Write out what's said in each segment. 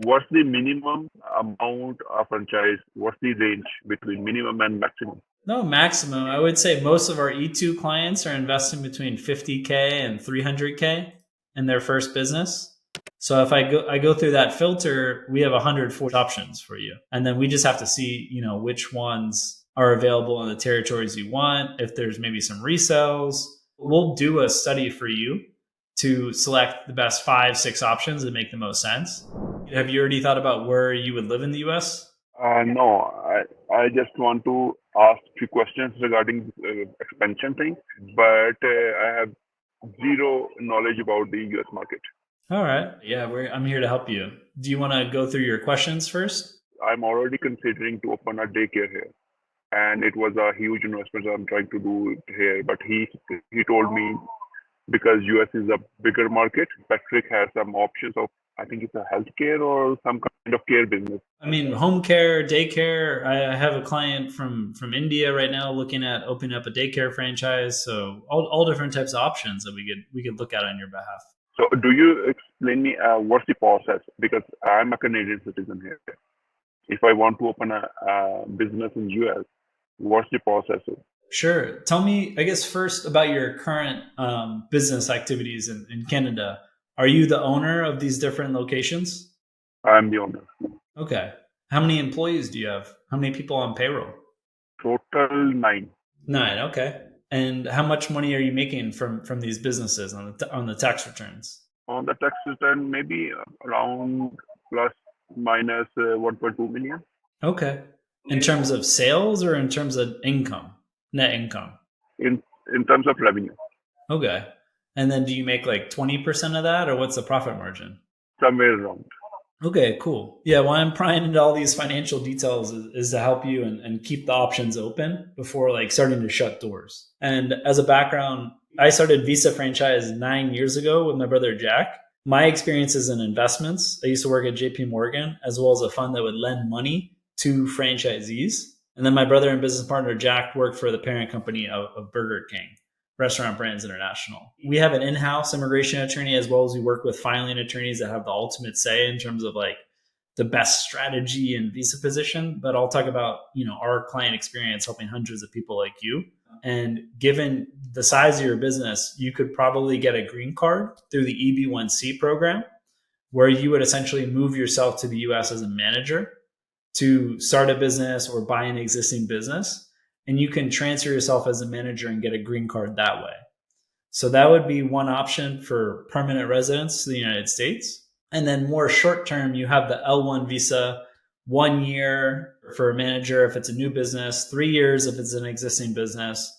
What's the minimum amount of franchise? What's the range between minimum and maximum? No, maximum. I would say most of our E2 clients are investing between 50K and 300K in their first business. So if I go through that filter, we have 140 options for you. And then we just have to see, which ones are available in the territories you want, if there's maybe some resells. We'll do a study for you to select the best 5, 6 options that make the most sense. Have you already thought about where you would live in the US? No, I just want to ask few questions regarding expansion thing, but I have zero knowledge about the US market. All right. Yeah, I'm here to help you. Do you want to go through your questions first? I'm already considering to open a daycare here, and it was a huge investment I'm trying to do it here. But he told me because US is a bigger market, Patrick has some options of I think it's a healthcare or some kind of care business. I mean, home care, daycare. I have a client from India right now looking at opening up a daycare franchise. So all different types of options that we could look at on your behalf. So do you explain me what's the process? Because I'm a Canadian citizen here. If I want to open a business in US, what's the process? Sure. Tell me, I guess, first about your current business activities in Canada. Are you the owner of these different locations? I'm the owner. Okay. How many employees do you have? How many people on payroll? Total nine. 9. Okay. And how much money are you making from these businesses on the tax returns? On the tax return, maybe around plus minus 1.2 million Okay. In terms of sales or in terms of income, net income? in in terms of revenue. Okay. And then do you make like 20% of that, or what's the profit margin? Somewhere around. Okay, cool. Yeah, why I'm prying into all these financial details is to help you and keep the options open before like starting to shut doors. And as a background, I started Visa franchise 9 years ago with my brother Jack. My experiences in investments, I used to work at JP Morgan as well as a fund that would lend money to franchisees. And then my brother and business partner Jack worked for the parent company of Burger King, Restaurant Brands International. We have an in-house immigration attorney as well as we work with filing attorneys that have the ultimate say in terms of like the best strategy and visa position. But I'll talk about, our client experience helping hundreds of people like you. And given the size of your business, you could probably get a green card through the EB1C program, where you would essentially move yourself to the US as a manager to start a business or buy an existing business. And you can transfer yourself as a manager and get a green card that way. So that would be one option for permanent residents to the United States. And then more short term, you have the L1 visa, 1 year for a manager if it's a new business, 3 years if it's an existing business.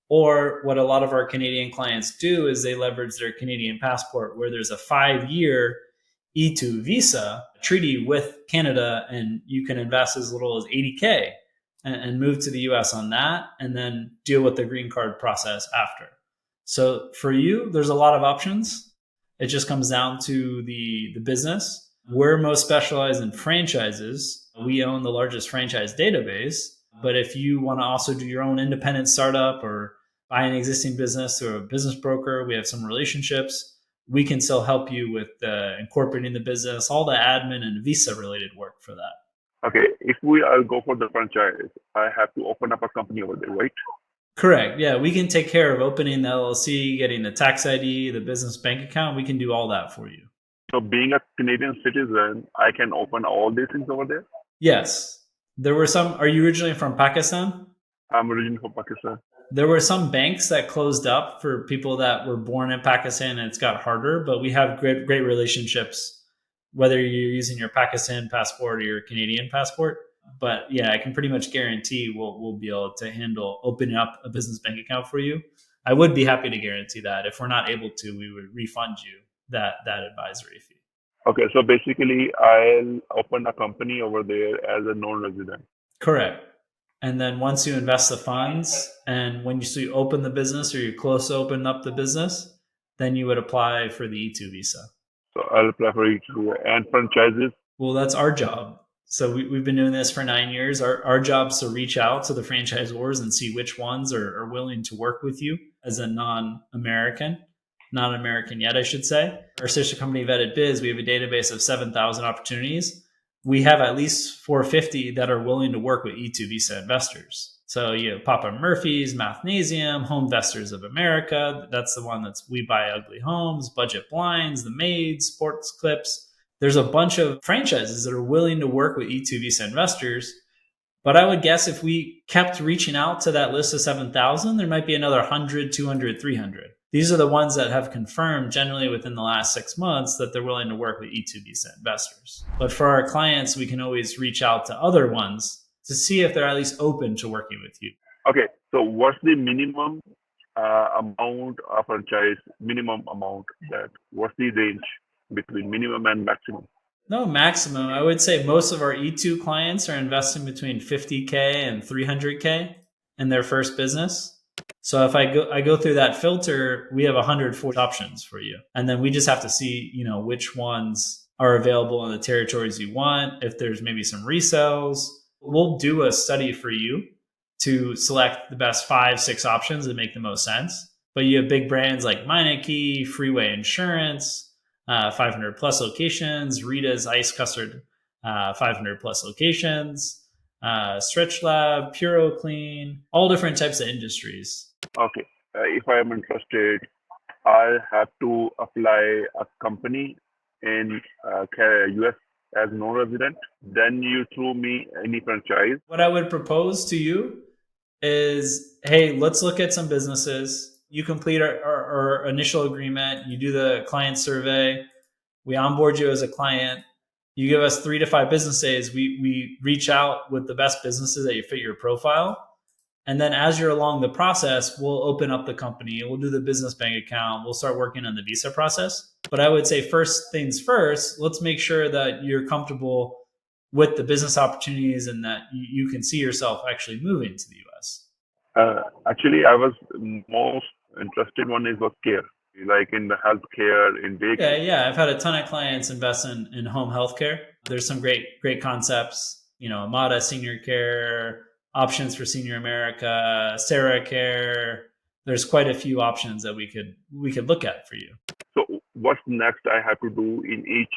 Or what a lot of our Canadian clients do is they leverage their Canadian passport, where there's a 5 year E-2 visa treaty with Canada, and you can invest as little as 80K and move to the US on that, and then deal with the green card process after. So for you, there's a lot of options. It just comes down to the business. We're most specialized in franchises. We own the largest franchise database. But if you want to also do your own independent startup or buy an existing business through a business broker, we have some relationships. We can still help you with incorporating the business, all the admin and visa related work for that. Okay, if we go for the franchise, I have to open up a company over there, right? Correct. Yeah, we can take care of opening the LLC, getting the tax ID, the business bank account. We can do all that for you. So being a Canadian citizen, I can open all these things over there. Yes. There were some. Are you originally from Pakistan? I'm originally from Pakistan. There were some banks that closed up for people that were born in Pakistan, and it's got harder, but we have great relationships, whether you're using your Pakistan passport or your Canadian passport. But yeah, I can pretty much guarantee we'll be able to handle opening up a business bank account for you. I would be happy to guarantee that. If we're not able to, we would refund you that advisory fee. Okay, so basically, I'll open a company over there as a non-resident. Correct. And then once you invest the funds and when you open the business or you're close to opening up the business, then you would apply for the E2 visa. So I'll apply for E-2 and franchises. Well, that's our job. So we've been doing this for 9 years. Our job is to reach out to the franchisors and see which ones are willing to work with you as a non-American not American yet, I should say. Our sister company, Vetted Biz, we have a database of 7,000 opportunities. We have at least 450 that are willing to work with E2 visa investors. So you have Papa Murphy's, Mathnasium, Home Investors of America. That's the one that's We Buy Ugly Homes, Budget Blinds, The Maids, Sports Clips. There's a bunch of franchises that are willing to work with E2 visa investors. But I would guess if we kept reaching out to that list of 7,000, there might be another 100, 200, 300. These are the ones that have confirmed generally within the last 6 months that they're willing to work with E2 visa investors. But for our clients, we can always reach out to other ones to see if they're at least open to working with you. Okay, so what's the minimum amount of franchise, minimum amount that, what's the range between minimum and maximum? No maximum. I would say most of our E2 clients are investing between 50K and 300K in their first business. So if I go through that filter, we have 140 options for you. And then we just have to see, which ones are available in the territories you want. If there's maybe some resells, we'll do a study for you to select the best 5, 6 options that make the most sense. But you have big brands like Meineke, Freeway Insurance, 500 plus locations, Rita's Ice Custard, 500 plus locations, Stretch Lab, Puro Clean, all different types of industries. Okay, if I am interested, I have to apply a company in US as non-resident. Then you through me any franchise. What I would propose to you is, hey, let's look at some businesses. You complete our initial agreement. You do the client survey. We onboard you as a client. You give us 3 to 5 business days. We reach out with the best businesses that you fit your profile. And then as you're along the process, we'll open up the company. We'll do the business bank account. We'll start working on the visa process. But I would say first things first, let's make sure that you're comfortable with the business opportunities and that you can see yourself actually moving to the US. Actually, I was most interested one is was care, like in the healthcare, in daycare. Yeah. I've had a ton of clients invest in home healthcare. There's some great concepts, Amada Senior Care, options for Senior America, Sarah Care. There's quite a few options that we could look at for you. So what's next I have to do in each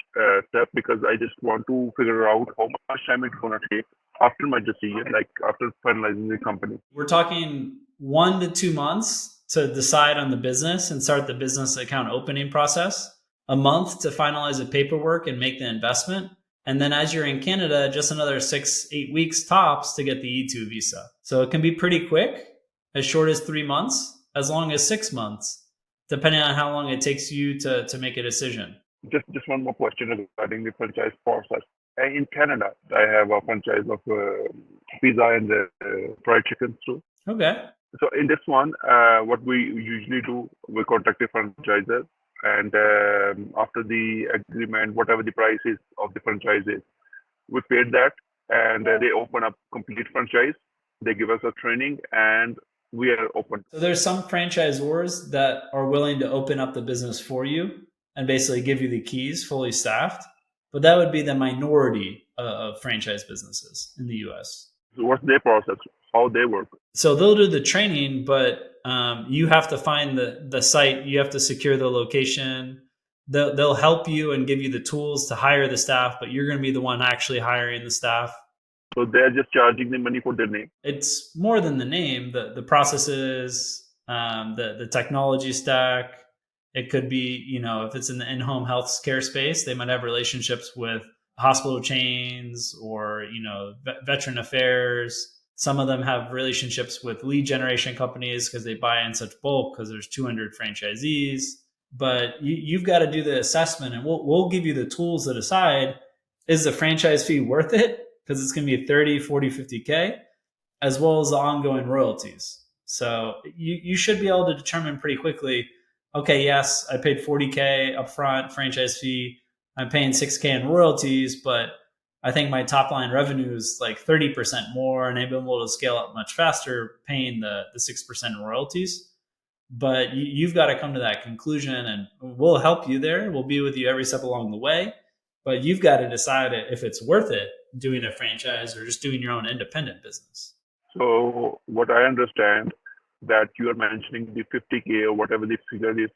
step, because I just want to figure out how much time it's gonna take after my decision, like after finalizing the company. We're talking 1 to 2 months to decide on the business and start the business account opening process, a month to finalize the paperwork and make the investment. And then as you're in Canada, just another 6, 8 weeks tops to get the E2 visa. So it can be pretty quick, as short as 3 months, as long as 6 months, depending on how long it takes you to make a decision. Just one more question regarding the franchise process. In Canada, I have a franchise of pizza and fried chicken too. Okay. So in this one, what we usually do, we contact the franchisor, and after the agreement, whatever the price is of the franchise is, we paid that, and they open up complete franchise. They give us a training, and we are open. So there's some franchisors that are willing to open up the business for you and basically give you the keys fully staffed. But that would be the minority of franchise businesses in the US. So what's their process? How they work? So they'll do the training, but you have to find the site. You have to secure the location. They'll help you and give you the tools to hire the staff, but you're going to be the one actually hiring the staff. So they're just charging the money for their name. It's more than the name. The processes, the technology stack. It could be, if it's in the in-home health care space, they might have relationships with hospital chains or, veteran affairs. Some of them have relationships with lead generation companies because they buy in such bulk because there's 200 franchisees. But you've got to do the assessment, and we'll give you the tools to decide, is the franchise fee worth it? Because it's going to be 30, 40, 50K, as well as the ongoing royalties. So you should be able to determine pretty quickly, okay, yes, I paid 40K upfront franchise fee. I'm paying 6K in royalties, but I think my top line revenue is like 30% more, and I've been able to scale up much faster paying the 6% royalties. But you've got to come to that conclusion, and we'll help you there. We'll be with you every step along the way. But you've got to decide if it's worth it doing a franchise or just doing your own independent business. So what I understand, that you are mentioning the 50K or whatever the figure is,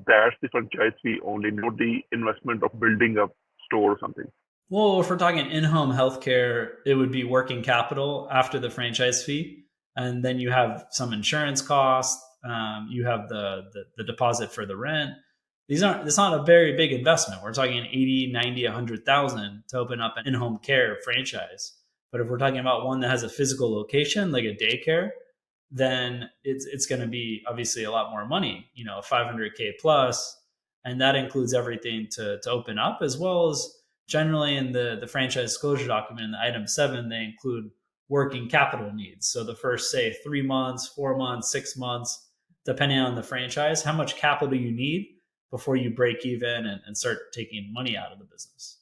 that's the franchise fee only, not the investment of building a store or something. Well, if we're talking in-home healthcare, it would be working capital after the franchise fee, and then you have some insurance costs. You have the deposit for the rent. These aren't. It's not a very big investment. We're talking 80, 90, 100,000 to open up an in-home care franchise. But if we're talking about one that has a physical location, like a daycare, then it's going to be obviously a lot more money. 500K plus, and that includes everything to open up, as well as generally in the franchise disclosure document in the item 7, they include working capital needs. So the first, say, 3 months, 4 months, 6 months, depending on the franchise, how much capital you need before you break even and start taking money out of the business.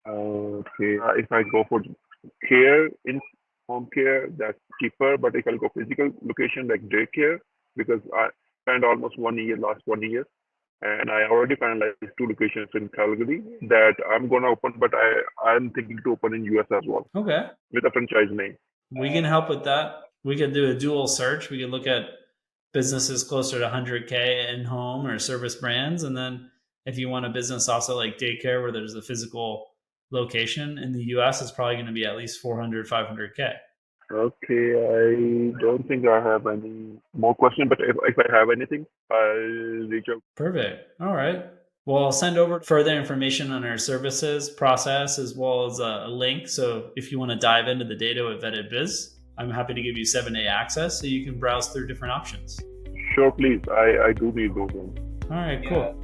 Okay. If I go for care in home care, that's cheaper. But if I go physical location like daycare, because I spent almost 1 year, last 1 year, and I already finalized 2 locations in Calgary that I'm gonna open, but I'm thinking to open in US as well Okay. with a franchise name. We can help with that. We could do a dual search. We could look at businesses closer to 100K in home or service brands. And then if you want a business also like daycare where there's a physical location in the US, it's probably going to be at least 400, 500K. Okay, I don't think I have any more questions, but if I have anything, I'll reach out. Perfect. All right. Well, I'll send over further information on our services process as well as a link. So if you want to dive into the data with Vetted Biz, I'm happy to give you 7-day access so you can browse through different options. Sure, please. I do need those ones. All right, cool.